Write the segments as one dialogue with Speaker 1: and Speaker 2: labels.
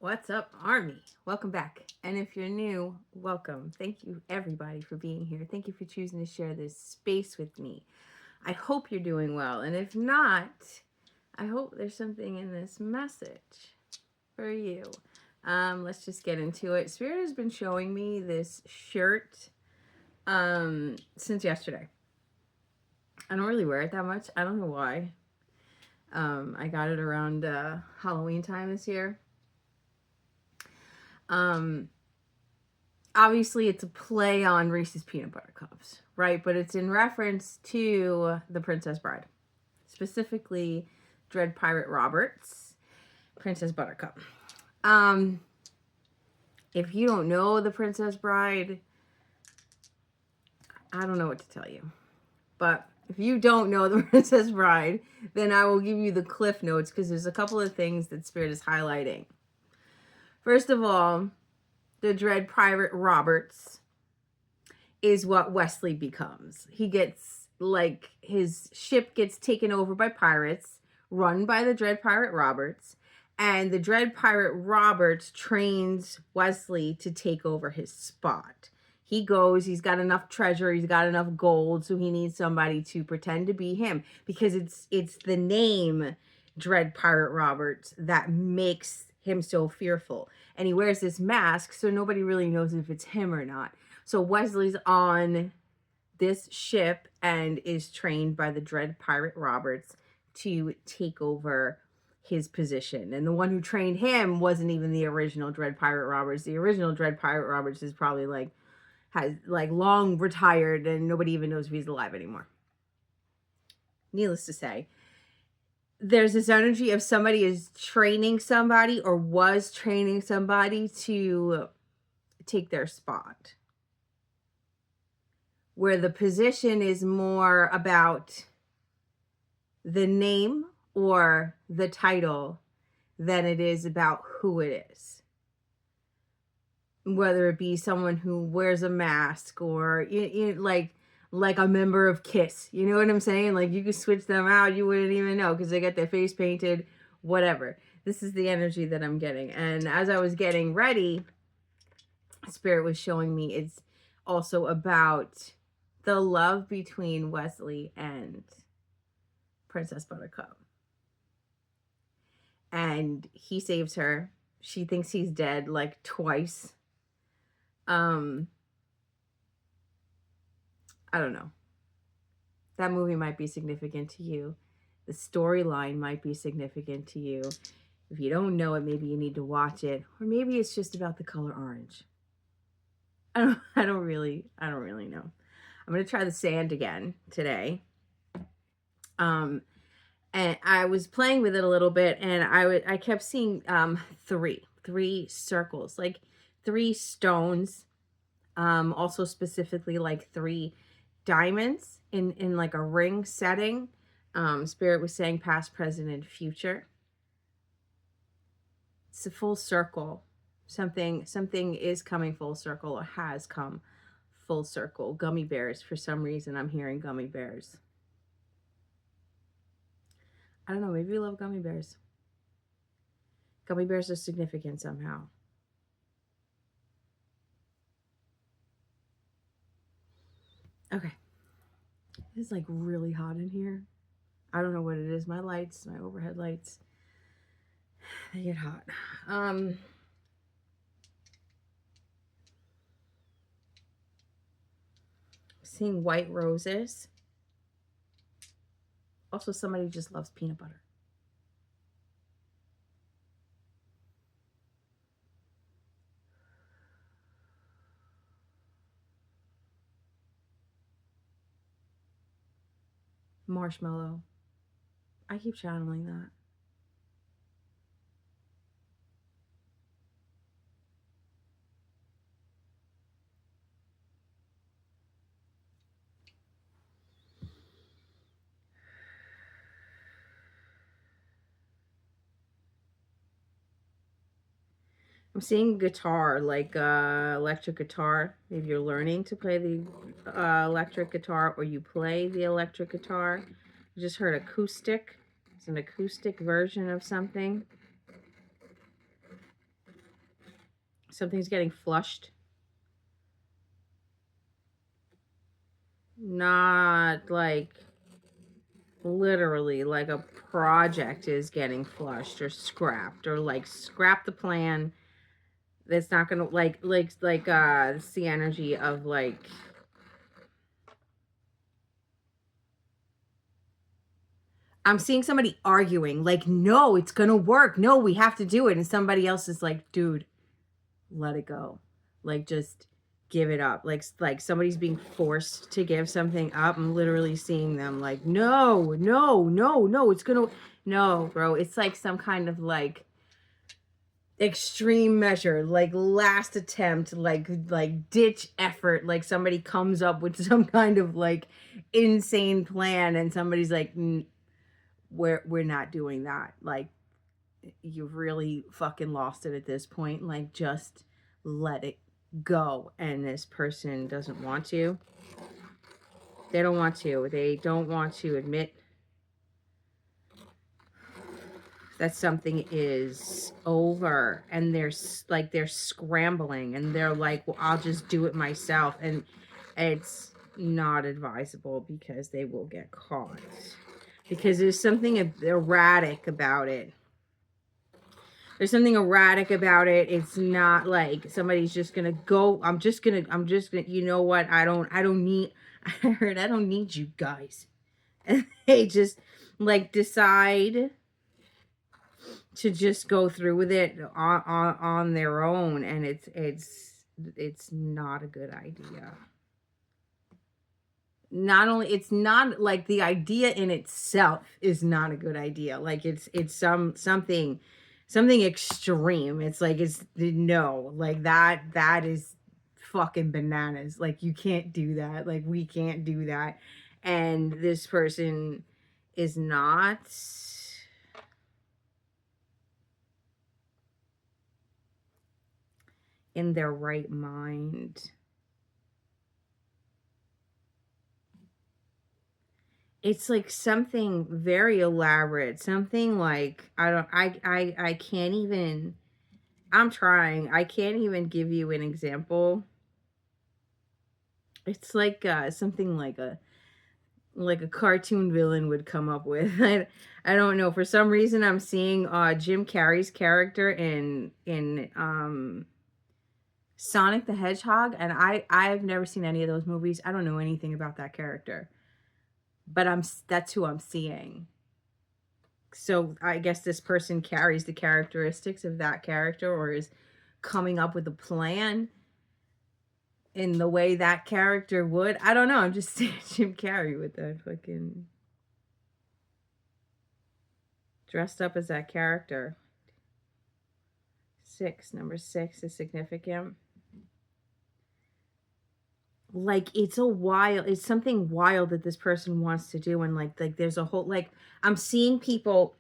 Speaker 1: What's up, Army? Welcome back. And if you're new, welcome. Thank you, everybody, for being here. Thank you for choosing to share this space with me. I hope you're doing well. And if not, I hope there's something in this message for you. Let's just get into it. Spirit has been showing me this shirt since yesterday. I don't really wear it that much. I don't know why. I got it around Halloween time this year. Obviously it's a play on Reese's peanut butter cups, right? But it's in reference to The Princess Bride, specifically Dread Pirate Roberts' Princess Buttercup. If you don't know The Princess Bride, I don't know what to tell you. But if you don't know The Princess Bride, then I will give you the cliff notes because there's a couple of things that Spirit is highlighting. First of all, the Dread Pirate Roberts is what Wesley becomes. He gets, like, his ship gets taken over by pirates, run by the Dread Pirate Roberts, and the Dread Pirate Roberts trains Wesley to take over his spot. He goes, he's got enough treasure, he's got enough gold, so he needs somebody to pretend to be him, because it's the name Dread Pirate Roberts that makes him so fearful. And he wears this mask, so nobody really knows if it's him or not. So Wesley's on this ship and is trained by the Dread Pirate Roberts to take over his position. And the one who trained him wasn't even the original Dread Pirate Roberts. The original Dread Pirate Roberts is probably has long retired and nobody even knows if he's alive anymore. Needless to say, there's this energy of somebody is training somebody or was training somebody to take their spot, where the position is more about the name or the title than it is about who it is. Whether it be someone who wears a mask or like a member of KISS. You know what I'm saying? Like, you could switch them out, you wouldn't even know because they get their face painted, whatever. This is the energy that I'm getting. And as I was getting ready, Spirit was showing me it's also about the love between Wesley and Princess Buttercup. And he saves her. She thinks he's dead like twice. I don't know. That movie might be significant to you. The storyline might be significant to you. If you don't know it, maybe you need to watch it. Or maybe it's just about the color orange. I don't really know. I'm going to try the sand again today. And I was playing with it a little bit, and I kept seeing three circles, like 3 stones, also specifically like 3 diamonds in like a ring setting. Spirit was saying past, present, and future. It's a full circle. Something is coming full circle or has come full circle. Gummy bears. For some reason, I'm hearing gummy bears. I don't know. Maybe you love gummy bears. Gummy bears are significant somehow. Okay. It's like really hot in here. I don't know what it is. My lights, my overhead lights, they get hot. Seeing white roses. Also, somebody who just loves peanut butter. Marshmallow. I keep channeling that. I'm seeing guitar, like electric guitar. Maybe you're learning to play the electric guitar, or you play the electric guitar. I just heard acoustic. It's an acoustic version of something. Something's getting flushed. Not like literally, like a project is getting flushed or scrapped, or like scrap the plan. That's not gonna it's the energy of like, I'm seeing somebody arguing, like, no, it's gonna work. No, we have to do it. And somebody else is like, dude, let it go. Like, just give it up. Like somebody's being forced to give something up. I'm literally seeing them like, no, no, no, no, it's gonna, no, bro. It's like some kind of like extreme measure, like last attempt, like ditch effort. Like somebody comes up with some kind of like insane plan, and somebody's like, we're not doing that. Like, you've really fucking lost it at this point. Like, just let it go. And this person doesn't want to. They don't want to. They don't want to admit that something is over, and they're scrambling, and they're like, well, I'll just do it myself. And it's not advisable, because they will get caught, because there's something erratic about it. There's something erratic about it. It's not like somebody's just gonna go, I'm just gonna, you know what, I don't need, I heard, I don't need you guys. And they just like decide to just go through with it on their own, and it's not a good idea. Not only, it's not like the idea in itself is not a good idea. Like, it's something extreme. It's like, it's no, like that is fucking bananas. Like, you can't do that. Like, we can't do that. And this person is not in their right mind. It's like something very elaborate, something like, I can't even, I'm trying, I can't even give you an example. It's like something like a cartoon villain would come up with. I don't know, for some reason I'm seeing Jim Carrey's character in Sonic the Hedgehog, and I've never seen any of those movies. I don't know anything about that character, but that's who I'm seeing. So I guess this person carries the characteristics of that character, or is coming up with a plan in the way that character would. I don't know. I'm just seeing Jim Carrey with that fucking dressed up as that character. Number 6 is significant. Like, it's something wild that this person wants to do, and like there's a whole, like, I'm seeing people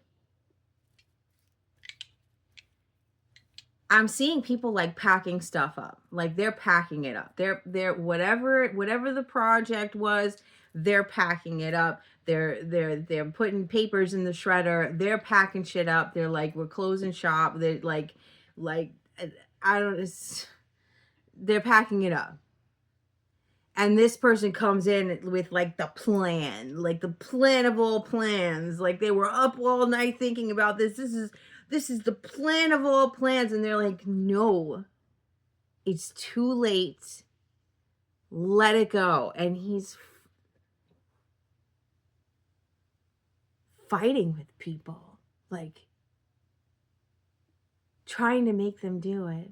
Speaker 1: like packing stuff up. Like, they're packing it up. They're whatever the project was, they're packing it up. They're putting papers in the shredder. They're packing shit up. They're like, we're closing shop. They're like I don't, they're packing it up. And this person comes in with like the plan, like the plan of all plans. Like, they were up all night thinking about this. This is the plan of all plans. And they're like, no, it's too late. Let it go. And he's fighting with people, like trying to make them do it.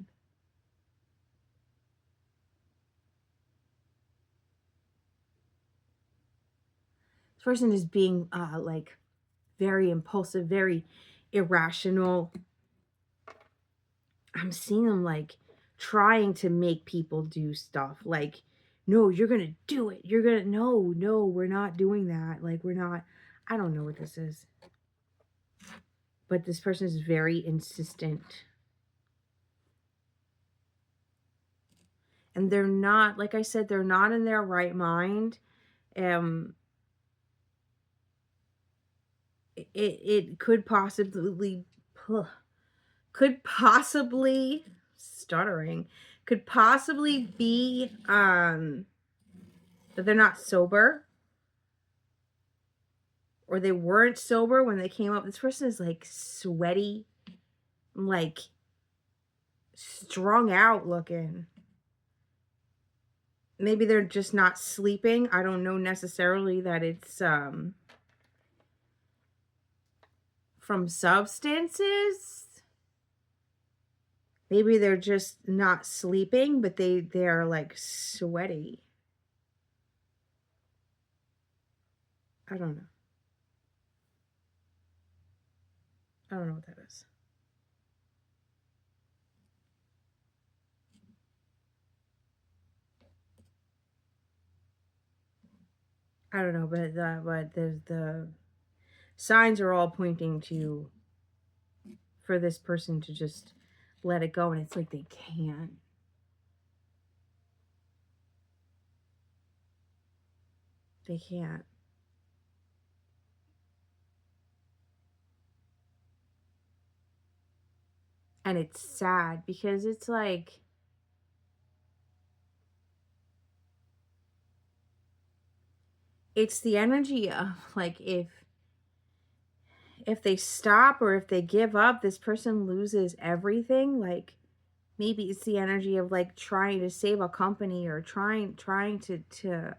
Speaker 1: This person is being like very impulsive, very irrational. I'm seeing them like trying to make people do stuff. Like, no, you're gonna do it. You're gonna, no, we're not doing that. Like, we're not. I don't know what this is, but this person is very insistent, and they're not, like I said, they're not in their right mind. It could possibly stuttering. Could possibly be that they're not sober, or they weren't sober when they came up. This person is like sweaty, like strung out looking. Maybe they're just not sleeping. I don't know necessarily that it's from substances. Maybe they're just not sleeping, but they're like sweaty. I don't know. I don't know what that is. I don't know, but the signs are all pointing to for this person to just let it go, and it's like they can't. They can't. And it's sad because it's like it's the energy of like if they stop or if they give up, this person loses everything. Like maybe it's the energy of like trying to save a company or trying to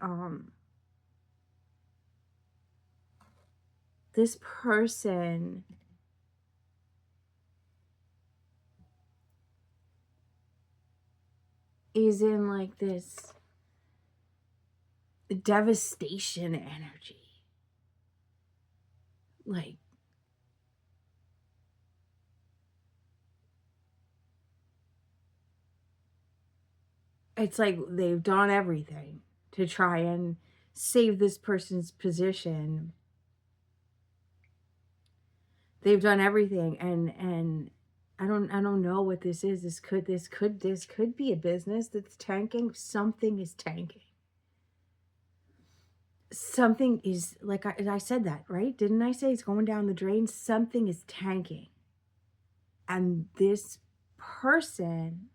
Speaker 1: this person is in like this devastation energy. Like it's like they've done everything to try and save this person's position. They've done everything, and I don't know what this is. This could be a business that's tanking. Something is tanking. Something is like I said that, right? Didn't I say it's going down the drain? Something is tanking. And this person,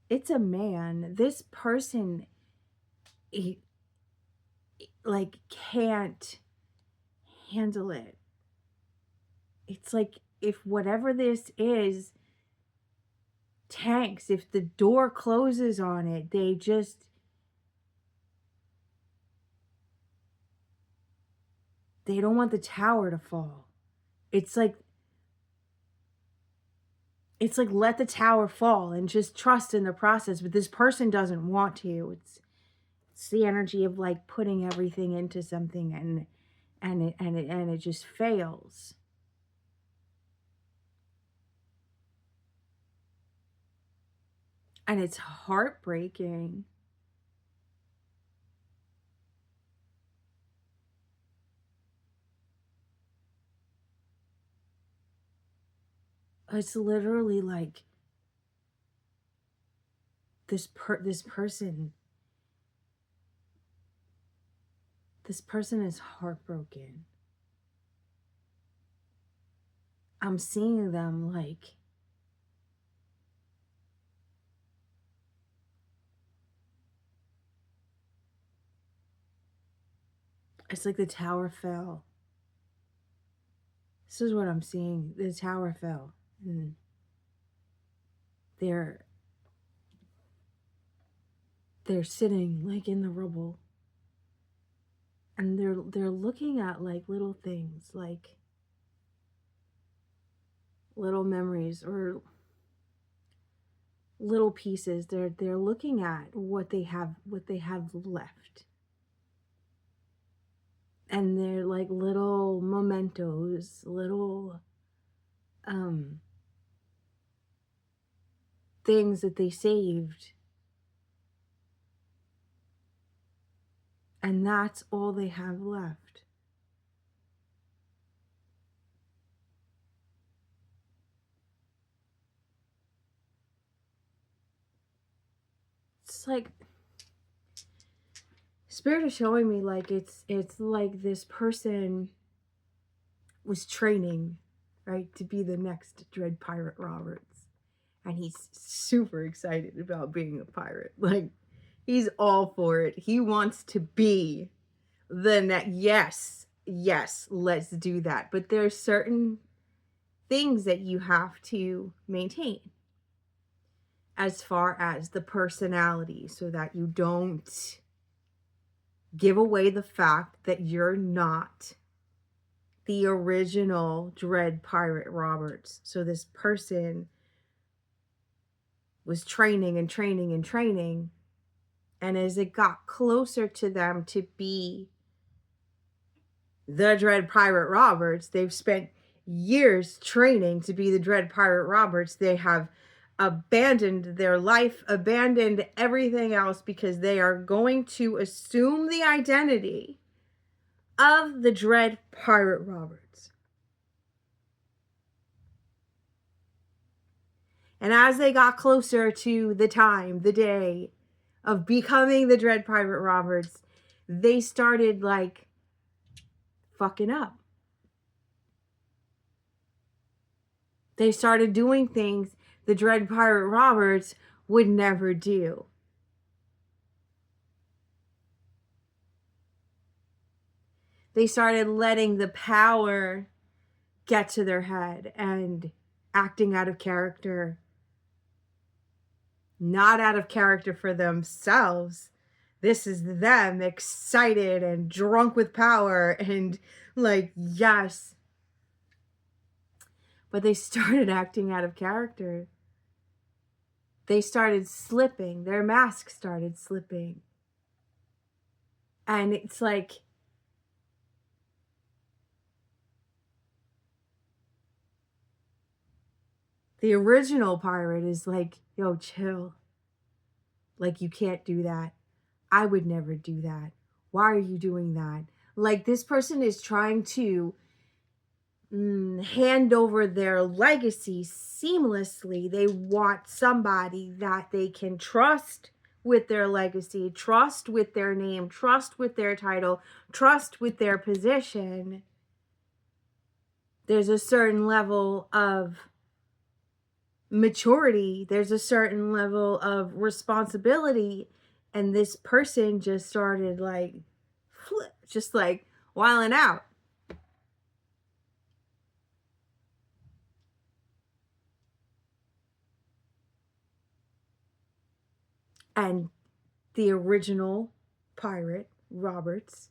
Speaker 1: it's a man. This person he like can't handle it. It's like if whatever this is tanks, if the door closes on it, they don't want the tower to fall. It's like let the tower fall and just trust in the process, but this person doesn't want to. It's the energy of like putting everything into something and it just fails. And it's heartbreaking. It's literally like this person is heartbroken. I'm seeing them like it's like the tower fell. This is what I'm seeing. The tower fell. And they're sitting like in the rubble. And they're looking at like little things, like little memories or little pieces. They're looking at what they have left. And they're like little mementos, little things that they saved. And that's all they have left. It's like Spirit is showing me like it's like this person was training, right, to be the next Dread Pirate Roberts. And he's super excited about being a pirate. Like, he's all for it. He wants to be the next. Yes, let's do that. But there's certain things that you have to maintain as far as the personality, so that you don't give away the fact that you're not the original Dread Pirate Roberts. So this person was training and training and training, and as it got closer to them to be the Dread Pirate Roberts, they've spent years training to be the Dread Pirate Roberts. They have abandoned their life, abandoned everything else, because they are going to assume the identity of the Dread Pirate Roberts. And as they got closer to the time, the day of becoming the Dread Pirate Roberts, they started like fucking up. They started doing things the Dread Pirate Roberts would never do. They started letting the power get to their head and acting out of character. Not out of character for themselves. This is them excited and drunk with power and like, yes. But they started acting out of character. They started slipping. Their mask started slipping. And it's like, the original pirate is like, yo, chill. Like, you can't do that. I would never do that. Why are you doing that? Like, this person is trying to hand over their legacy seamlessly. They want somebody that they can trust with their legacy, trust with their name, trust with their title, trust with their position. There's a certain level of maturity, there's a certain level of responsibility, and this person just started like just like wilding out. And the original pirate Roberts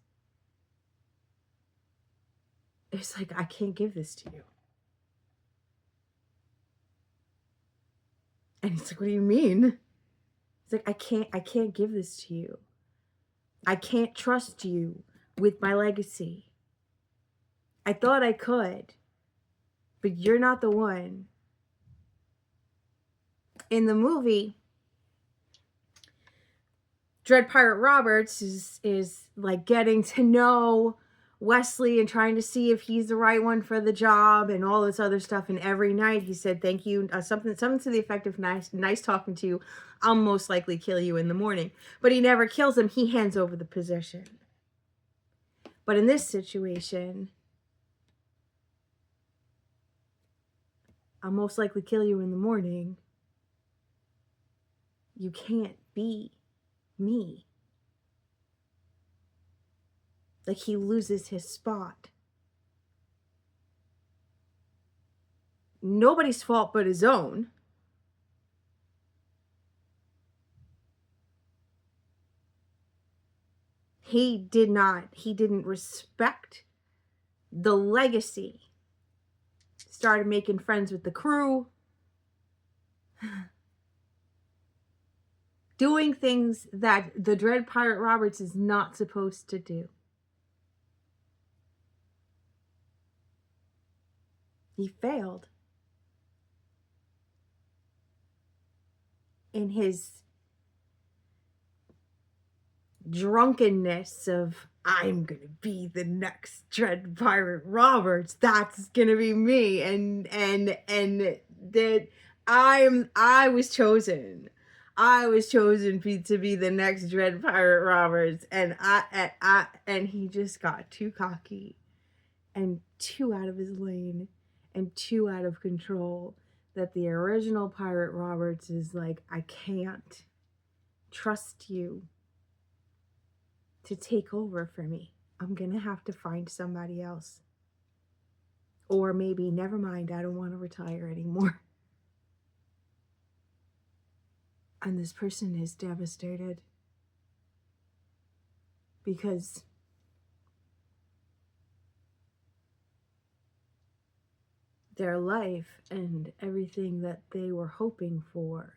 Speaker 1: is like, I can't give this to you. And he's like, what do you mean? He's like, I can't give this to you. I can't trust you with my legacy. I thought I could, but you're not the one. In the movie, Dread Pirate Roberts is like getting to know Wesley and trying to see if he's the right one for the job and all this other stuff. And every night he said, thank you, something to the effect of nice talking to you. I'll most likely kill you in the morning. But he never kills him. He hands over the position. But in this situation, I'll most likely kill you in the morning. You can't be me. Like, he loses his spot. Nobody's fault but his own. He didn't respect the legacy. Started making friends with the crew. Doing things that the Dread Pirate Roberts is not supposed to do. He failed in his drunkenness of, I'm gonna be the next Dread Pirate Roberts. That's gonna be me. And that I was chosen. I was chosen to be the next Dread Pirate Roberts. And and he just got too cocky and too out of his lane and too out of control, that the original Pirate Roberts is like, I can't trust you to take over for me. I'm going to have to find somebody else. Or maybe, never mind, I don't want to retire anymore. And this person is devastated because their life and everything that they were hoping for,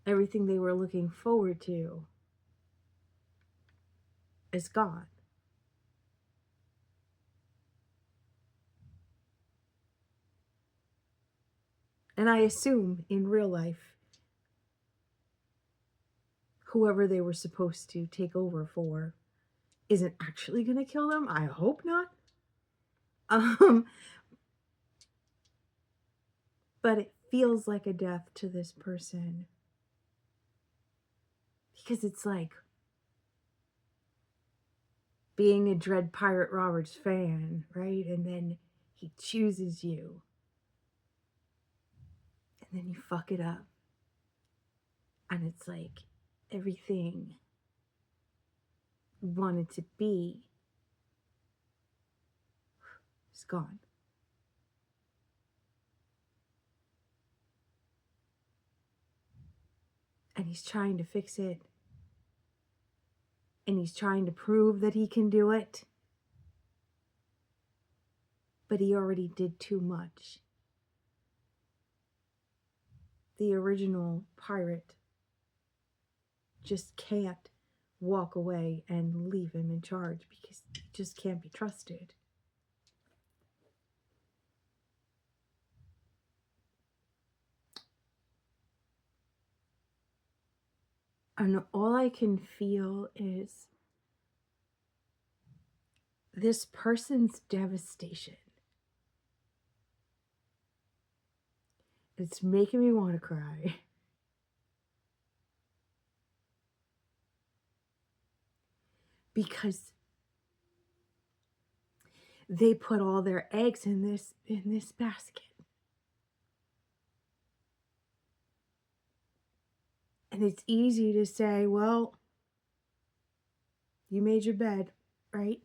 Speaker 1: everything they were looking forward to, is gone. And I assume in real life, whoever they were supposed to take over for isn't actually going to kill them. I hope not. But it feels like a death to this person. Because it's like being a Dread Pirate Roberts fan, right? And then he chooses you. And then you fuck it up. And it's like everything you wanted to be is gone. And he's trying to fix it. And he's trying to prove that he can do it. But he already did too much. The original pirate just can't walk away and leave him in charge because he just can't be trusted. And all I can feel is this person's devastation. It's making me want to cry. Because they put all their eggs in this basket. And it's easy to say, well, you made your bed, right?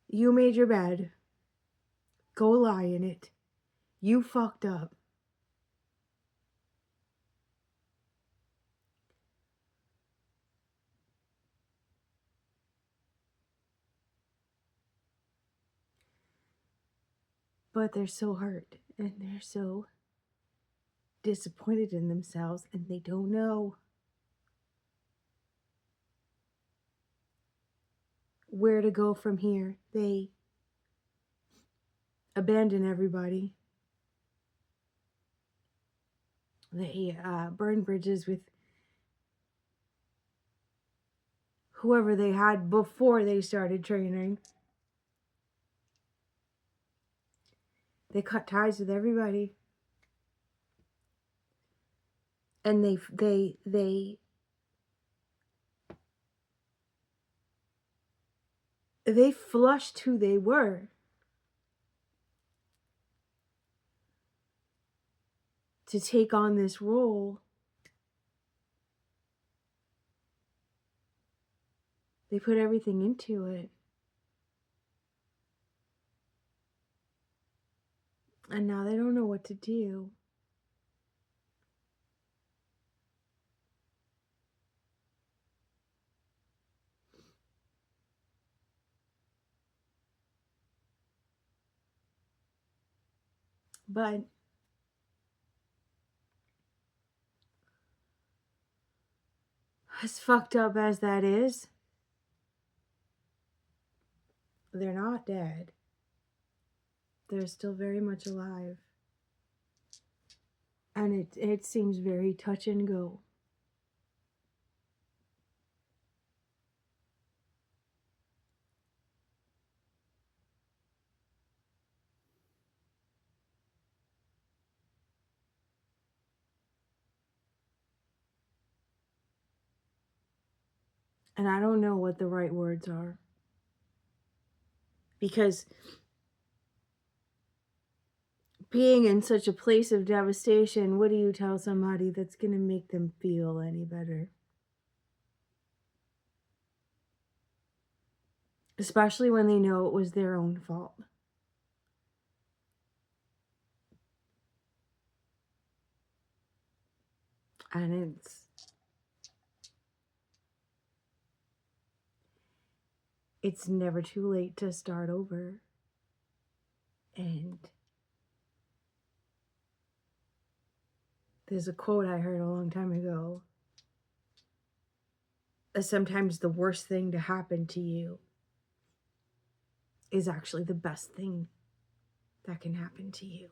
Speaker 1: You made your bed. Go lie in it. You fucked up. But they're so hurt and they're so disappointed in themselves and they don't know where to go from here. They abandon everybody. They burn bridges with whoever they had before they started training. They cut ties with everybody. And they flushed who they were to take on this role. They put everything into it. And now they don't know what to do. But as fucked up as that is, they're not dead. They're still very much alive. And it seems very touch and go. And I don't know what the right words are. Because being in such a place of devastation, what do you tell somebody that's going to make them feel any better? Especially when they know it was their own fault. And it's never too late to start over. And there's a quote I heard a long time ago. Sometimes the worst thing to happen to you is actually the best thing that can happen to you.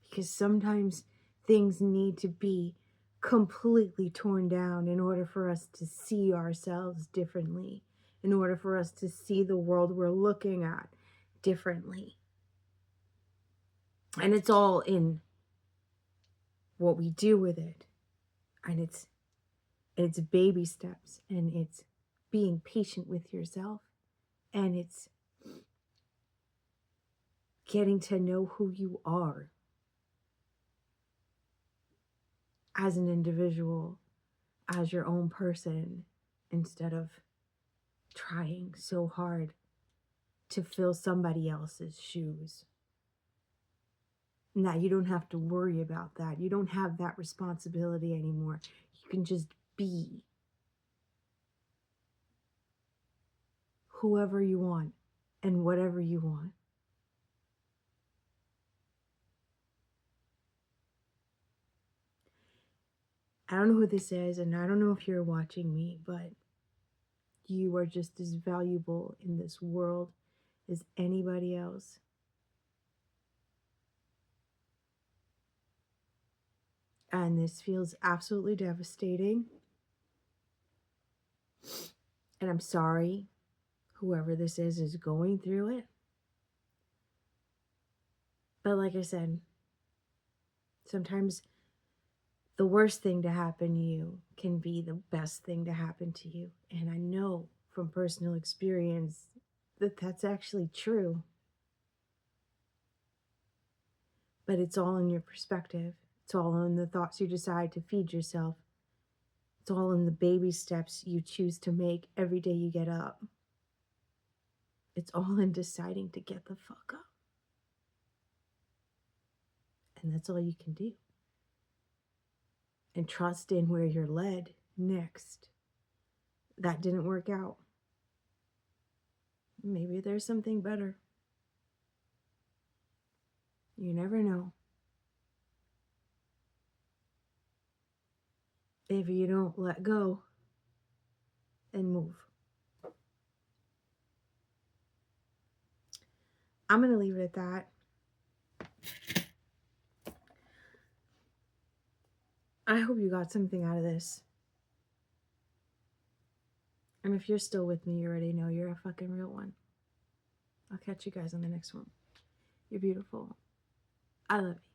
Speaker 1: Because sometimes things need to be completely torn down in order for us to see ourselves differently, in order for us to see the world we're looking at differently. And it's all in what we do with it. And it's baby steps, and it's being patient with yourself, and it's getting to know who you are as an individual, as your own person, instead of trying so hard to fill somebody else's shoes. Now, you don't have to worry about that. You don't have that responsibility anymore. You can just be whoever you want and whatever you want. I don't know who this is, and I don't know if you're watching me, but you are just as valuable in this world as anybody else. And this feels absolutely devastating. And I'm sorry, whoever this is going through it. But like I said, sometimes the worst thing to happen to you can be the best thing to happen to you. And I know from personal experience that that's actually true. But it's all in your perspective. It's all in the thoughts you decide to feed yourself. It's all in the baby steps you choose to make every day you get up. It's all in deciding to get the fuck up. And that's all you can do. And trust in where you're led next. That didn't work out. Maybe there's something better. You never know. If you don't let go and move. I'm going to leave it at that. I hope you got something out of this. And if you're still with me, you already know you're a fucking real one. I'll catch you guys on the next one. You're beautiful. I love you.